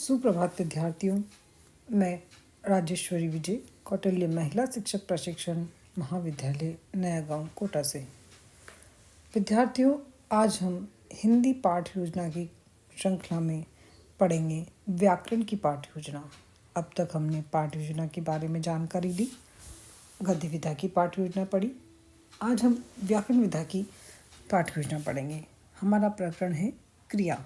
सुप्रभात विद्यार्थियों। मैं राजेश्वरी विजय कौटिल्य महिला शिक्षक प्रशिक्षण महाविद्यालय नया गांव कोटा से। विद्यार्थियों, आज हम हिंदी पाठ योजना की श्रृंखला में पढ़ेंगे व्याकरण की पाठ योजना। अब तक हमने पाठ योजना के बारे में जानकारी ली, गद्य विधा की पाठ योजना पढ़ी। आज हम व्याकरण विधा की पाठ योजना पढ़ेंगे। हमारा प्रकरण है क्रिया।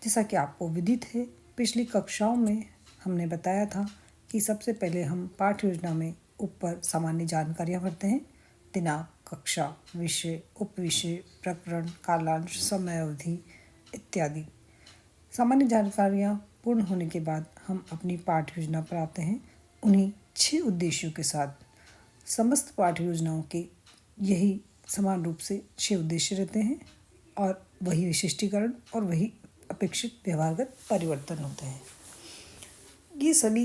जैसा कि आपको विदित है, पिछली कक्षाओं में हमने बताया था कि सबसे पहले हम पाठ योजना में ऊपर सामान्य जानकारियाँ भरते हैं। दिनांक, कक्षा, विषय, उपविषय, प्रकरण, कालांश, समय अवधि इत्यादि सामान्य जानकारियाँ पूर्ण होने के बाद हम अपनी पाठ योजना पर आते हैं। उन्हीं 6 उद्देश्यों के साथ समस्त पाठ योजनाओं के यही समान रूप से 6 उद्देश्य रहते हैं और वही विशिष्टीकरण और वही अपेक्षित व्यवहारगत परिवर्तन होते हैं। ये सभी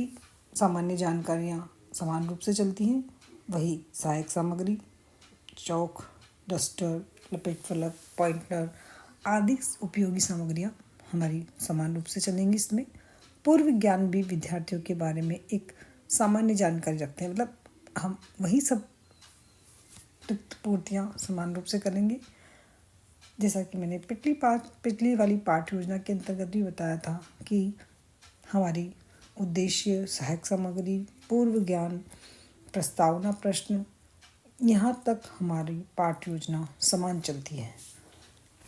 सामान्य जानकारियाँ समान रूप से चलती हैं। वही सहायक सामग्री, चौक, डस्टर, लपेट फलक, पॉइंटर आदि उपयोगी सामग्रियाँ हमारी समान रूप से चलेंगी। इसमें पूर्व ज्ञान भी विद्यार्थियों के बारे में एक सामान्य जानकारी रखते हैं, मतलब हम वही सब रिक्त पूर्तियाँ समान रूप से करेंगे। जैसा कि मैंने पिछली वाली पाठ योजना के अंतर्गत भी बताया था कि हमारी उद्देश्य, सहायक सामग्री, पूर्व ज्ञान, प्रस्तावना प्रश्न, यहाँ तक हमारी पाठ योजना समान चलती है।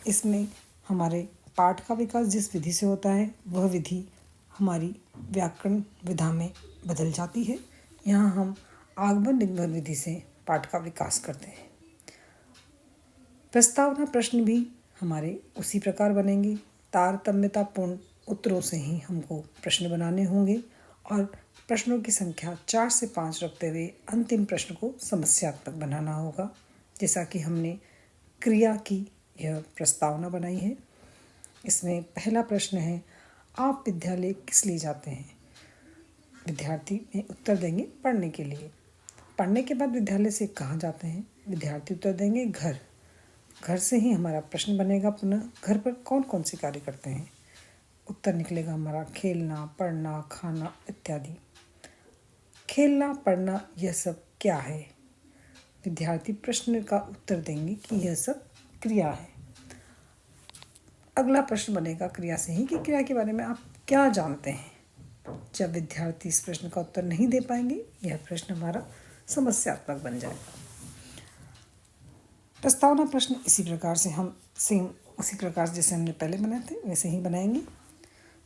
इसमें हमारे पाठ का विकास जिस विधि से होता है वह विधि हमारी व्याकरण विधा में बदल जाती है। यहाँ हम आगमन निगमन विधि से पाठ का विकास करते हैं। प्रस्तावना प्रश्न भी हमारे उसी प्रकार बनेंगे। तारतम्यतापूर्ण उत्तरों से ही हमको प्रश्न बनाने होंगे और प्रश्नों की संख्या 4 से 5 रखते हुए अंतिम प्रश्न को समस्यात्मक बनाना होगा। जैसा कि हमने क्रिया की यह प्रस्तावना बनाई है। इसमें पहला प्रश्न है, आप विद्यालय किस लिए जाते हैं? विद्यार्थी में उत्तर देंगे पढ़ने के लिए। पढ़ने के बाद विद्यालय से कहाँ जाते हैं? विद्यार्थी उत्तर देंगे घर। घर से ही हमारा प्रश्न बनेगा पुनः, घर पर कौन कौन से कार्य करते हैं? उत्तर निकलेगा हमारा खेलना, पढ़ना, खाना इत्यादि। खेलना, पढ़ना यह सब क्या है? विद्यार्थी प्रश्न का उत्तर देंगे कि यह सब क्रिया है। अगला प्रश्न बनेगा क्रिया से ही कि क्रिया के बारे में आप क्या जानते हैं? जब विद्यार्थी इस प्रश्न का उत्तर नहीं दे पाएंगे, यह प्रश्न हमारा समस्यात्मक बन जाएगा। प्रस्तावना प्रश्न इसी प्रकार से हम उसी प्रकार जैसे हमने पहले बनाए थे वैसे ही बनाएंगे।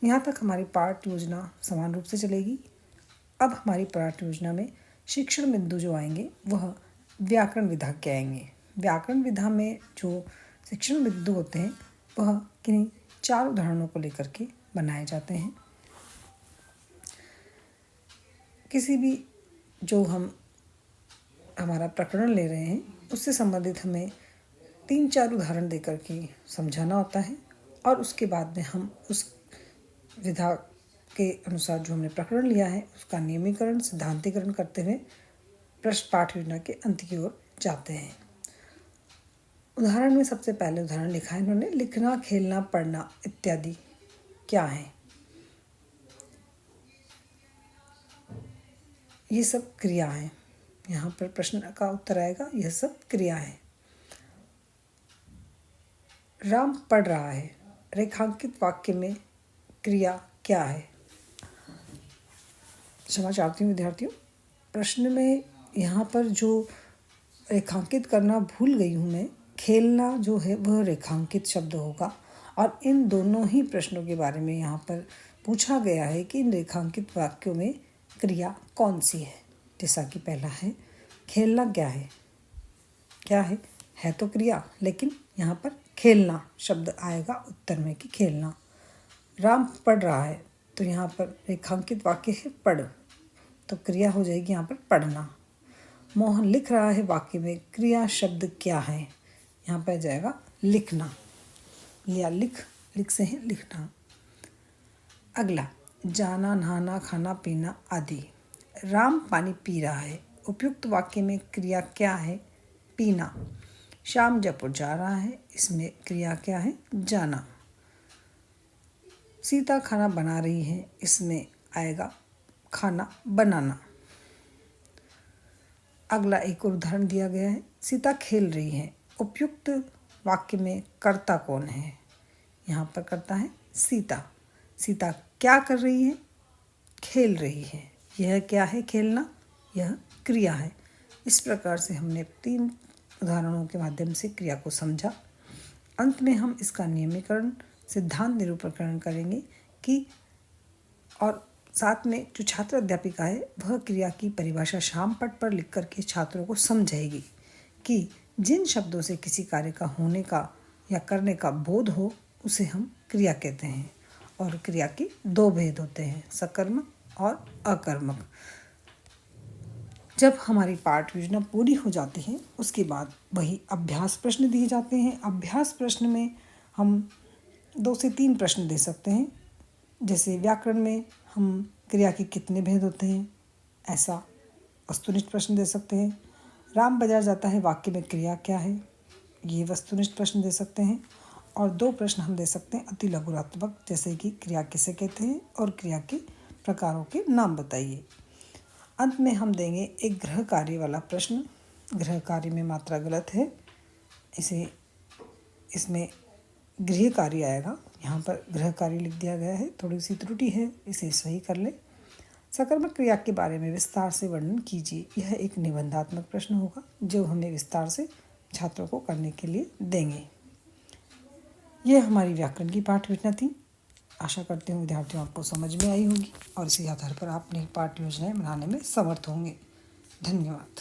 यहाँ तक हमारी पाठ योजना समान रूप से चलेगी। अब हमारी पाठ योजना में शिक्षण बिंदु जो आएंगे वह व्याकरण विधा के आएंगे। व्याकरण विधा में जो शिक्षण बिंदु होते हैं वह किन्हीं 4 उदाहरणों को लेकर के बनाए जाते हैं। किसी भी जो हम हमारा प्रकरण ले रहे हैं उससे संबंधित हमें 3-4 उदाहरण देकर के समझाना होता है और उसके बाद में हम उस विधा के अनुसार जो हमने प्रकरण लिया है उसका नियमीकरण, सिद्धांतीकरण करते हुए प्रश्न पाठ योजना के अंत की ओर जाते हैं। उदाहरण में सबसे पहले उदाहरण लिखा है इन्होंने, लिखना, खेलना, पढ़ना इत्यादि क्या है? ये सब क्रिया है। यहाँ पर प्रश्न का उत्तर आएगा यह सब क्रिया है। राम पढ़ रहा है। रेखांकित वाक्य में क्रिया क्या है? क्षमा चाहती हूँ विद्यार्थियों, प्रश्न में यहाँ पर जो रेखांकित करना भूल गई हूँ मैं। खेलना जो है वह रेखांकित शब्द होगा और इन दोनों ही प्रश्नों के बारे में यहाँ पर पूछा गया है कि इन रेखांकित वाक्यों में क्रिया कौन सी है। जैसा कि पहला है, खेलना क्या है? क्या है तो क्रिया, लेकिन यहाँ पर खेलना शब्द आएगा उत्तर में कि खेलना। राम पढ़ रहा है तो यहाँ पर रेखांकित वाक्य है पढ़, तो क्रिया हो जाएगी यहाँ पर पढ़ना। मोहन लिख रहा है वाक्य में क्रिया शब्द क्या है? यहाँ पर जाएगा लिखना या लिख से है लिखना। अगला, जाना, नहाना, खाना, पीना आदि। राम पानी पी रहा है। उपयुक्त वाक्य में क्रिया क्या है? पीना। श्याम जयपुर जा रहा है, इसमें क्रिया क्या है? जाना। सीता खाना बना रही है, इसमें आएगा खाना बनाना। अगला एक और उदाहरण दिया गया है, सीता खेल रही है। उपयुक्त वाक्य में कर्ता कौन है? यहाँ पर कर्ता है सीता। सीता क्या कर रही है? खेल रही है। यह क्या है? खेलना। यह क्रिया है। इस प्रकार से हमने 3 उदाहरणों के माध्यम से क्रिया को समझा। अंत में हम इसका नियमीकरण, सिद्धांत निरूपणकरण करेंगे कि और साथ में जो छात्र अध्यापिका है वह क्रिया की परिभाषा शाम पट पर लिख करके छात्रों को समझाएगी कि जिन शब्दों से किसी कार्य का होने का या करने का बोध हो उसे हम क्रिया कहते हैं। और क्रिया के 2 भेद होते हैं, सकर्मक और अकर्मक। जब हमारी पाठ योजना पूरी हो जाती है उसके बाद वही अभ्यास प्रश्न दिए जाते हैं। अभ्यास प्रश्न में हम 2 से 3 प्रश्न दे सकते हैं। जैसे व्याकरण में हम क्रिया के कितने भेद होते हैं, ऐसा वस्तुनिष्ठ प्रश्न दे सकते हैं। राम बाजार जाता है वाक्य में क्रिया क्या है, ये वस्तुनिष्ठ प्रश्न दे सकते हैं। और 2 प्रश्न हम दे सकते हैं अति लघुरात्मक, जैसे कि क्रिया किसे कहते हैं और क्रिया के प्रकारों के नाम बताइए। अंत में हम देंगे एक गृह कार्य वाला प्रश्न। गृह कार्य में मात्रा गलत है, इसमें गृह कार्य आएगा। यहाँ पर गृह कार्य लिख दिया गया है, थोड़ी सी त्रुटि है, इसे सही कर ले। सकर्मक क्रिया के बारे में विस्तार से वर्णन कीजिए। यह एक निबंधात्मक प्रश्न होगा जो हमें विस्तार से छात्रों को करने के लिए देंगे। यह हमारी व्याकरण की पाठ योजना थी। आशा करती हूँ विद्यार्थियों आपको समझ में आई होगी और इसी आधार पर आप नई पाठ योजनाएं बनाने में समर्थ होंगे। धन्यवाद।